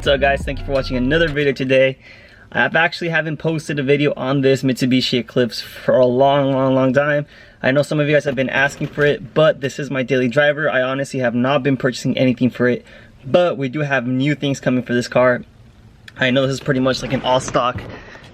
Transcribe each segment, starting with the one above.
What's up guys, thank you for watching another video today. I haven't posted a video on this Mitsubishi Eclipse for a long time. I know some of you guys have been asking for it, but this is my daily driver. I honestly have not been purchasing anything for it, but we do have new things coming for this car. I know this is pretty much like an all-stock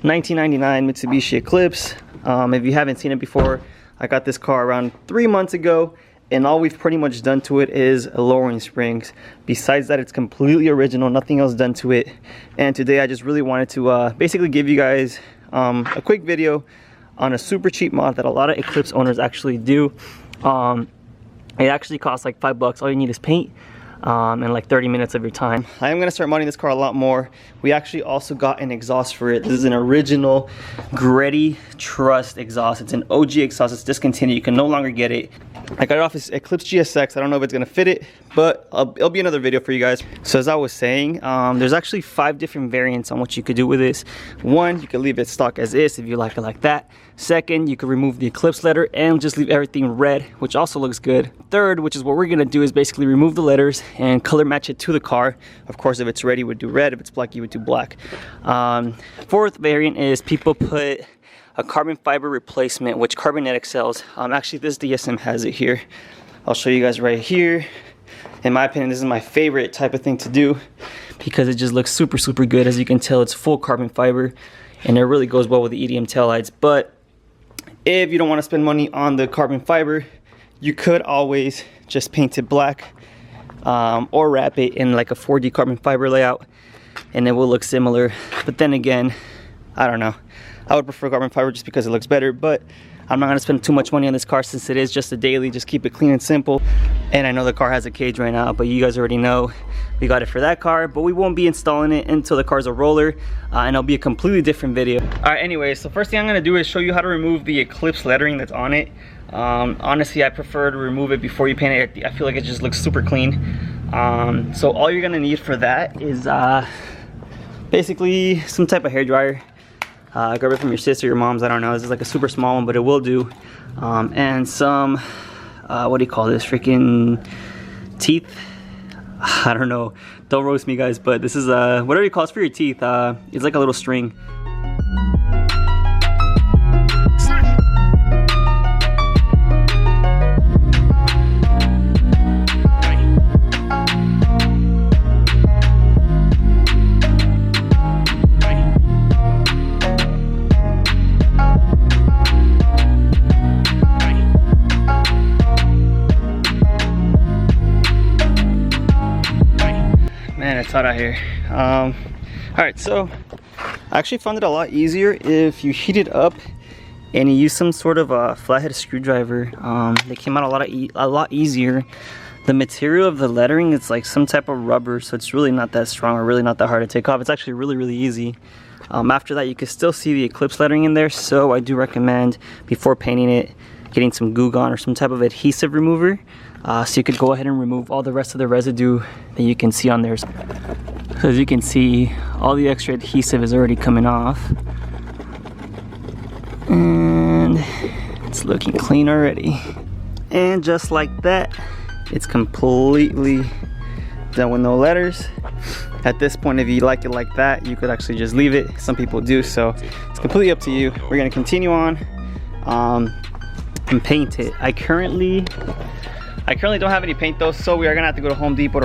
1999 Mitsubishi Eclipse. If you haven't seen it before, I got this car around 3 months ago, and all we've pretty much done to it is lowering springs. Besides that, it's completely original, nothing else done to it. And today I just really wanted to basically give you guys a quick video on a super cheap mod that a lot of Eclipse owners actually do. It actually costs like $5. All you need is paint and like 30 minutes of your time. I am gonna start modding this car a lot more. We actually also got an exhaust for it. This is an original Greddy Trust exhaust. It's an OG exhaust. It's discontinued. You can no longer get it. I got it off this Eclipse Gsx. I don't know if it's gonna fit it, but it'll be another video for you guys. So as I was saying, there's actually 5 different variants on what you could do with this. One, you could leave it stock as is if you like it like that. Second, you could remove the Eclipse letter and just leave everything red, which also looks good. Third, which is what we're gonna do, is basically remove the letters and color match it to the car. Of course, if it's red, you would do red. If it's black, you would do black. Fourth variant is people put a carbon fiber replacement, which Carbonetic sells. Actually, this DSM has it here. I'll show you guys right here. In my opinion, this is my favorite type of thing to do because it just looks super good. As you can tell, it's full carbon fiber and it really goes well with the EDM taillights. But if you don't want to spend money on the carbon fiber, you could always just paint it black or wrap it in like a 4D carbon fiber layout and it will look similar. But then again, I don't know. I would prefer carbon fiber just because it looks better, but I'm not gonna spend too much money on this car since it is just a daily. Just keep it clean and simple. And I know the car has a cage right now, but you guys already know we got it for that car, but we won't be installing it until the car's a roller, and it'll be a completely different video. All right, anyways, so first thing I'm gonna do is show you how to remove the Eclipse lettering that's on it. Honestly, I prefer to remove it before you paint it. I feel like it just looks super clean. So all you're gonna need for that is basically some type of hair dryer. Grab it from your sister, your mom's, I don't know. This is like a super small one, but it will do. And some, what do you call this? Freaking teeth? I don't know. Don't roast me, guys, but this is whatever you call it for your teeth. It's like a little string. Man, it's hot out here. All right, so I actually found it a lot easier if you heat it up and you use some sort of a flathead screwdriver. They came out a lot easier. The material of the lettering, it's like some type of rubber, so it's really not that strong or really not that hard to take off. It's actually really easy. After that, you can still see the Eclipse lettering in there, so I do recommend before painting it getting some Goo Gone or some type of adhesive remover. So you could go ahead and remove all the rest of the residue that you can see on there. So as you can see, all the extra adhesive is already coming off. And it's looking clean already. And just like that, it's completely done with no letters. At this point, if you like it like that, you could actually just leave it. Some people do, so it's completely up to you. We're gonna continue on and paint it. I currently don't have any paint though, so we are gonna have to go to Home Depot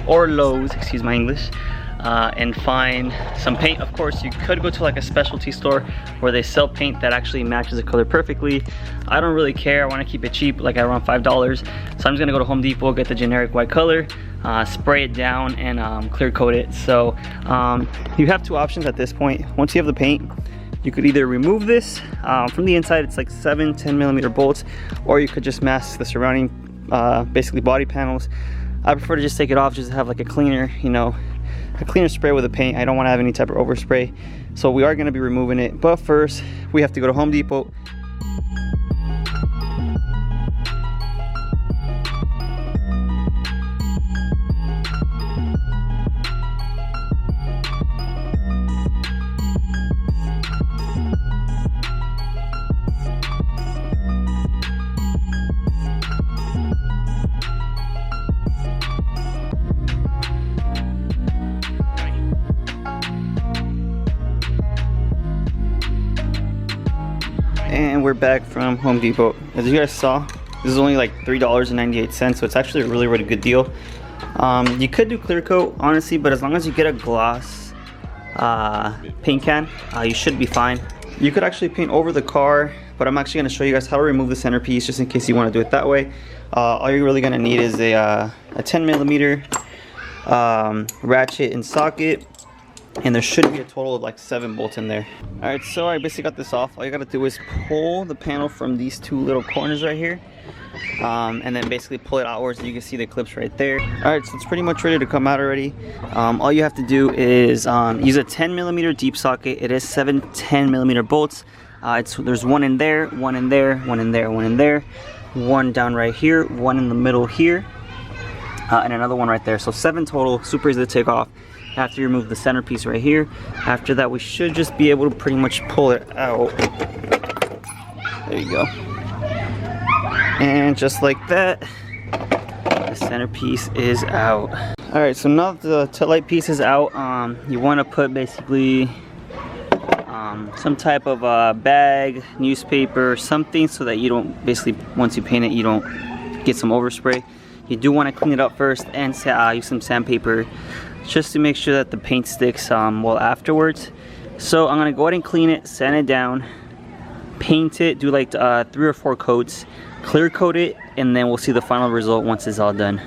or Lowe's, excuse my English, and find some paint. Of course, you could go to like a specialty store where they sell paint that actually matches the color perfectly. I don't really care. I want to keep it cheap, like around $5. So I'm just gonna go to Home Depot, get the generic white color, spray it down, and clear coat it. So you have 2 options at this point. Once you have the paint, you could either remove this from the inside. It's like 7-10 millimeter bolts, or you could just mask the surrounding basically body panels. I prefer to just take it off, just to have like a cleaner, you know, a cleaner spray with the paint. I don't want to have any type of overspray, so we are going to be removing it. But first, we have to go to Home Depot. we're back from Home Depot. As you guys saw, this is only like $3.98, so it's actually a really good deal. You could do clear coat, honestly, but as long as you get a gloss paint can, you should be fine. You could actually paint over the car, but I'm actually going to show you guys how to remove the centerpiece, just in case you want to do it that way. All you're really going to need is a 10mm ratchet and socket, and there should be a total of like 7 bolts in there. Alright, so I basically got this off. All you gotta do is pull the panel from these 2 little corners right here, and then basically pull it outwards, and you can see the clips right there. Alright, so it's pretty much ready to come out already. All you have to do is use a 10mm deep socket. It is 7 10mm bolts. There's one in there, one in there, one in there, one in there, one down right here, one in the middle here, and another one right there. So 7 total, super easy to take off. After you remove the centerpiece right here, after that we should just be able to pretty much pull it out. There you go. And just like that, the centerpiece is out. Alright, so now that the taillight piece is out, you want to put basically some type of bag, newspaper, something, so that you don't, basically once you paint it, you don't get some overspray. You do want to clean it up first and use some sandpaper, just to make sure that the paint sticks well afterwards. So I'm gonna go ahead and clean it, sand it down, paint it, do like 3 or 4 coats, clear coat it, and then we'll see the final result once it's all done.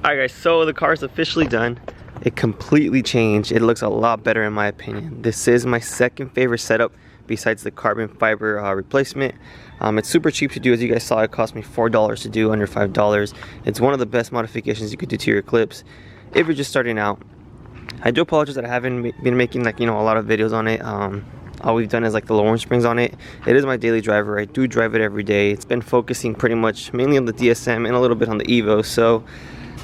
Alright guys, so the car is officially done. It completely changed. It looks a lot better in my opinion. This is my second favorite setup besides the carbon fiber replacement. It's super cheap to do. As you guys saw, it cost me $4 to do, under $5. It's one of the best modifications you could do to your Eclipse if you're just starting out. I do apologize that I haven't been making like, you know, a lot of videos on it. All we've done is like the lowering springs on it. It is my daily driver. I do drive it every day. It's been focusing pretty much mainly on the DSM and a little bit on the EVOS, so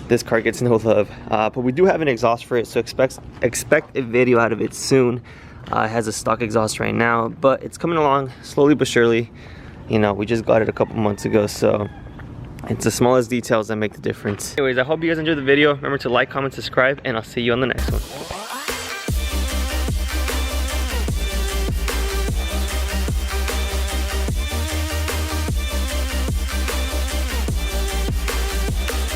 this car gets no love. But we do have an exhaust for it, so expect a video out of it soon. It has a stock exhaust right now, but it's coming along slowly but surely. You know, we just got it a couple months ago, so it's the smallest details that make the difference. Anyways, I hope you guys enjoyed the video. Remember to like, comment, subscribe, and I'll see you on the next one.